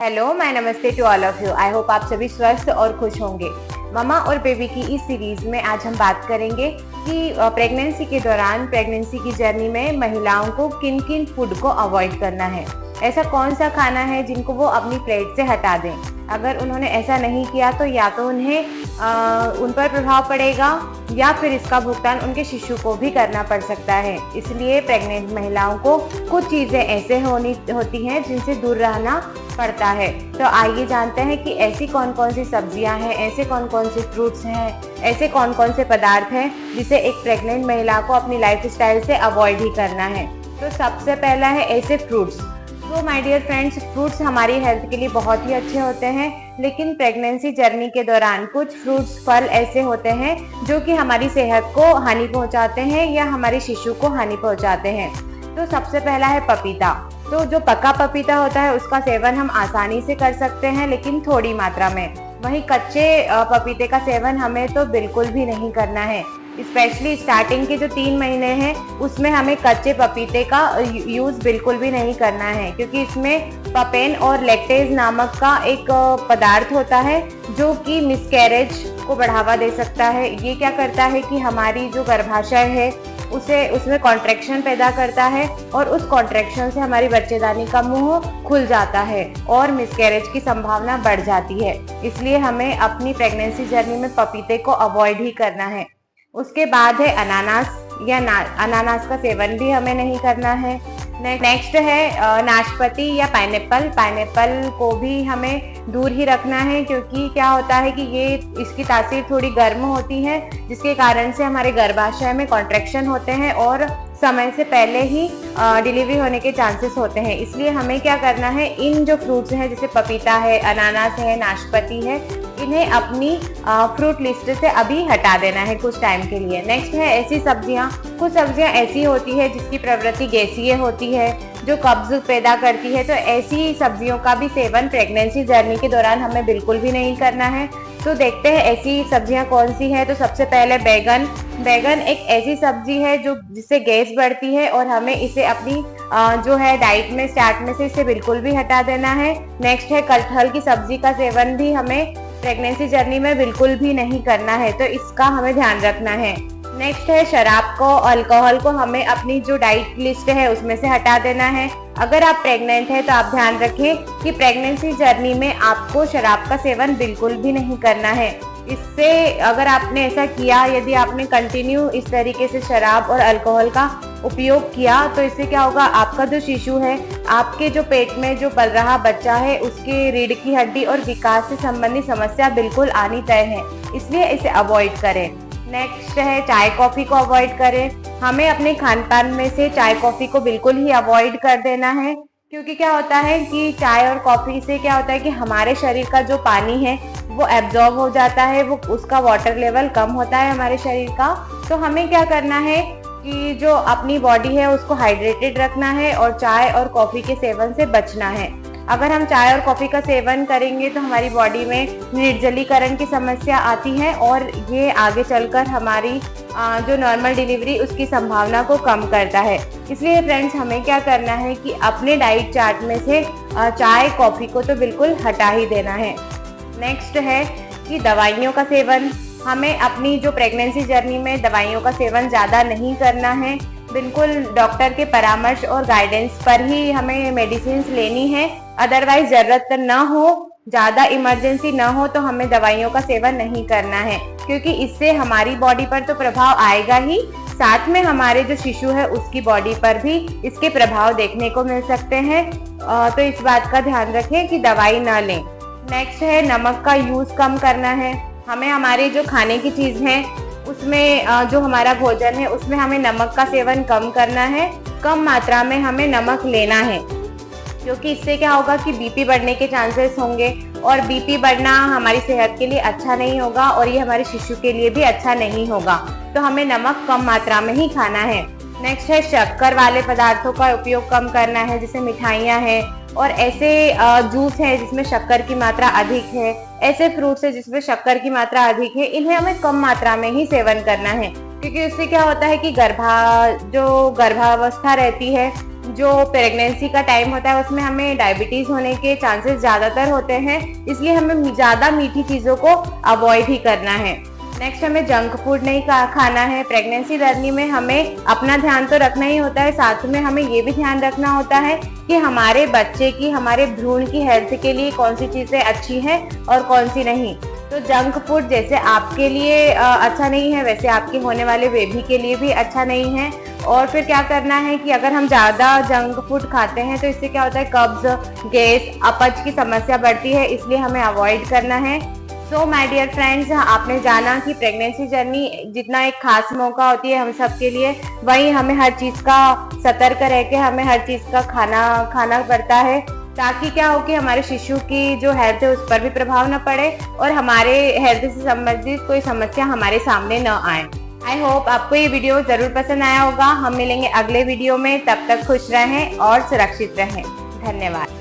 Hello, my namaste to all of you. I hope आप सभी स्वस्थ और खुश होंगे। ममा और बेबी की इस सीरीज में आज हम बात करेंगे कि प्रेगनेंसी के दौरान प्रेगनेंसी की जर्नी में महिलाओं को किन किन फूड को अवॉइड करना है। ऐसा कौन सा खाना है जिनको वो अपनी प्लेट से हटा दें। अगर उन्होंने ऐसा नहीं किया तो या तो उन्हें उन पर प्रभाव पड़ेगा या फिर इसका भुगतान उनके शिशु को भी करना पड़ सकता है। इसलिए प्रेग्नेंट महिलाओं को कुछ चीज़ें ऐसे होती हैं जिनसे दूर रहना पड़ता है। तो आइए जानते हैं कि ऐसी कौन कौन सी सब्जियां हैं, ऐसे कौन कौन से फ्रूट्स हैं, ऐसे कौन कौन से पदार्थ हैं जिसे एक प्रेग्नेंट महिला को अपनी लाइफस्टाइल से अवॉइड ही करना है। तो सबसे पहला है ऐसे फ्रूट्स। तो माय डियर फ्रेंड्स, फ्रूट्स हमारी हेल्थ के लिए बहुत ही अच्छे होते हैं, लेकिन प्रेगनेंसी जर्नी के दौरान कुछ फ्रूट्स फल ऐसे होते हैं जो कि हमारी सेहत को हानि पहुंचाते हैं या हमारे शिशु को हानि पहुंचाते हैं। तो सबसे पहला है पपीता। तो जो पका पपीता होता है उसका सेवन हम आसानी से कर सकते हैं, लेकिन थोड़ी मात्रा में। वहीं कच्चे पपीते का सेवन हमें तो बिल्कुल भी नहीं करना है। स्पेशली स्टार्टिंग के जो 3 महीने हैं उसमें हमें कच्चे पपीते का यूज़ बिल्कुल भी नहीं करना है, क्योंकि इसमें पपेन और लैक्टेज नामक का एक पदार्थ होता है जो कि मिसकैरेज को बढ़ावा दे सकता है। ये क्या करता है कि हमारी जो गर्भाशय है उसमें कॉन्ट्रैक्शन पैदा करता है और उस कॉन्ट्रैक्शन से हमारी बच्चेदानी का मुंह खुल जाता है और मिसकैरेज की संभावना बढ़ जाती है। इसलिए हमें अपनी प्रेगनेंसी जर्नी में पपीते को अवॉइड ही करना है। उसके बाद है अनानास या अनानास का सेवन भी हमें नहीं करना है। नेक्स्ट है नाशपाती या पाइनएप्पल। पाइनएप्पल को भी हमें दूर ही रखना है, क्योंकि क्या होता है कि इसकी तासीर थोड़ी गर्म होती है, जिसके कारण से हमारे गर्भाशय में कॉन्ट्रैक्शन होते हैं और समय से पहले ही डिलीवरी होने के चांसेस होते हैं। इसलिए हमें क्या करना है, इन जो फ्रूट्स हैं जैसे पपीता है, अनानास है, नाशपाती है, इन्हें अपनी फ्रूट लिस्ट से अभी हटा देना है कुछ टाइम के लिए। नेक्स्ट है ऐसी सब्जियां। कुछ सब्जियां ऐसी होती है जिसकी प्रवृत्ति गैसीय होती है, जो कब्ज पैदा करती है। तो ऐसी सब्जियों का भी सेवन प्रेगनेंसी जर्नी के दौरान हमें बिल्कुल भी नहीं करना है। तो देखते हैं ऐसी सब्जियां कौन सी है। तो सबसे पहले बैगन। बैगन एक ऐसी सब्जी है जिससे गैस बढ़ती है और हमें इसे अपनी जो है डाइट में स्टार्ट में से इसे बिल्कुल भी हटा देना है। नेक्स्ट है कटहल की सब्जी का सेवन भी हमें प्रेगनेंसी जर्नी में बिल्कुल भी नहीं करना है, तो इसका हमें ध्यान रखना है। नेक्स्ट है शराब को, अल्कोहल को हमें अपनी जो डाइट लिस्ट है उसमें से हटा देना है। अगर आप प्रेग्नेंट हैं तो आप ध्यान रखें कि प्रेगनेंसी जर्नी में आपको शराब का सेवन बिल्कुल भी नहीं करना है। इससे अगर आपने ऐसा किया, यदि आपने कंटिन्यू इस तरीके से शराब और अल्कोहल का उपयोग किया, तो इससे क्या होगा, आपका जो शिशु है, आपके जो पेट में जो पल रहा बच्चा है, उसके रीढ़ की हड्डी और विकास से संबंधित समस्या बिल्कुल आनी तय है। इसलिए इसे अवॉइड करें। नेक्स्ट है चाय कॉफ़ी को अवॉइड करें। हमें अपने खान पान में से चाय कॉफ़ी को बिल्कुल ही अवॉइड कर देना है, क्योंकि क्या होता है कि चाय और कॉफ़ी से क्या होता है कि हमारे शरीर का जो पानी है वो एब्जॉर्ब हो जाता है, वो उसका वाटर लेवल कम होता है हमारे शरीर का। तो हमें क्या करना है कि जो अपनी बॉडी है उसको हाइड्रेटेड रखना है और चाय और कॉफ़ी के सेवन से बचना है। अगर हम चाय और कॉफ़ी का सेवन करेंगे तो हमारी बॉडी में निर्जलीकरण की समस्या आती है और ये आगे चलकर हमारी जो नॉर्मल डिलीवरी उसकी संभावना को कम करता है। इसलिए फ्रेंड्स, हमें क्या करना है कि अपने डाइट चार्ट में से चाय कॉफ़ी को तो बिल्कुल हटा ही देना है। नेक्स्ट है कि दवाइयों का सेवन। हमें अपनी जो प्रेगनेंसी जर्नी में दवाइयों का सेवन ज़्यादा नहीं करना है। बिल्कुल डॉक्टर के परामर्श और गाइडेंस पर ही हमें मेडिसिन लेनी है। अदरवाइज ज़रूरत न हो, ज़्यादा इमरजेंसी न हो तो हमें दवाइयों का सेवन नहीं करना है, क्योंकि इससे हमारी बॉडी पर तो प्रभाव आएगा ही, साथ में हमारे जो शिशु है उसकी बॉडी पर भी इसके प्रभाव देखने को मिल सकते हैं। तो इस बात का ध्यान रखें कि दवाई ना लें। नेक्स्ट है नमक का यूज़ कम करना है। हमें हमारे जो खाने की चीज़ है उसमें जो हमारा भोजन है उसमें हमें नमक का सेवन कम करना है। कम मात्रा में हमें नमक लेना है, क्योंकि इससे क्या होगा कि बीपी बढ़ने के चांसेस होंगे और बीपी बढ़ना हमारी सेहत के लिए अच्छा नहीं होगा और ये हमारे शिशु के लिए भी अच्छा नहीं होगा। तो हमें नमक कम मात्रा में ही खाना है। नेक्स्ट है शक्कर वाले पदार्थों का उपयोग कम करना है, जैसे मिठाइयाँ हैं और ऐसे जूस है जिसमें शक्कर की मात्रा अधिक है, ऐसे फ्रूट्स है जिसमें शक्कर की मात्रा अधिक है, इन्हें हमें कम मात्रा में ही सेवन करना है। क्योंकि उससे क्या होता है कि जो गर्भावस्था रहती है जो प्रेगनेंसी का टाइम होता है उसमें हमें डायबिटीज होने के चांसेस ज्यादातर होते हैं, इसलिए हमें ज्यादा मीठी चीजों को अवॉइड ही करना है। नेक्स्ट, हमें जंक फूड नहीं खाना है। प्रेगनेंसी जर्नी में हमें अपना ध्यान तो रखना ही होता है, साथ में हमें ये भी ध्यान रखना होता है कि हमारे बच्चे की, हमारे भ्रूण की हेल्थ के लिए कौन सी चीजें अच्छी हैं और कौन सी नहीं। तो जंक फूड जैसे आपके लिए अच्छा नहीं है, वैसे आपके होने वाले बेबी के लिए भी अच्छा नहीं है। और फिर क्या करना है कि अगर हम ज़्यादा जंक फूड खाते हैं तो इससे क्या होता है, कब्ज, गैस, अपच की समस्या बढ़ती है, इसलिए हमें अवॉइड करना है। सो माय डियर फ्रेंड्स, आपने जाना कि प्रेगनेंसी जर्नी जितना एक खास मौका होती है हम सब के लिए, वहीं हमें हर चीज़ का सतर्क रह के हमें हर चीज़ का खाना पड़ता है, ताकि क्या हो कि हमारे शिशु की जो हेल्थ है उस पर भी प्रभाव न पड़े और हमारे हेल्थ से संबंधित कोई समस्या हमारे सामने न आए। आई होप आपको ये वीडियो जरूर पसंद आया होगा। हम मिलेंगे अगले वीडियो में, तब तक खुश रहें और सुरक्षित रहें। धन्यवाद।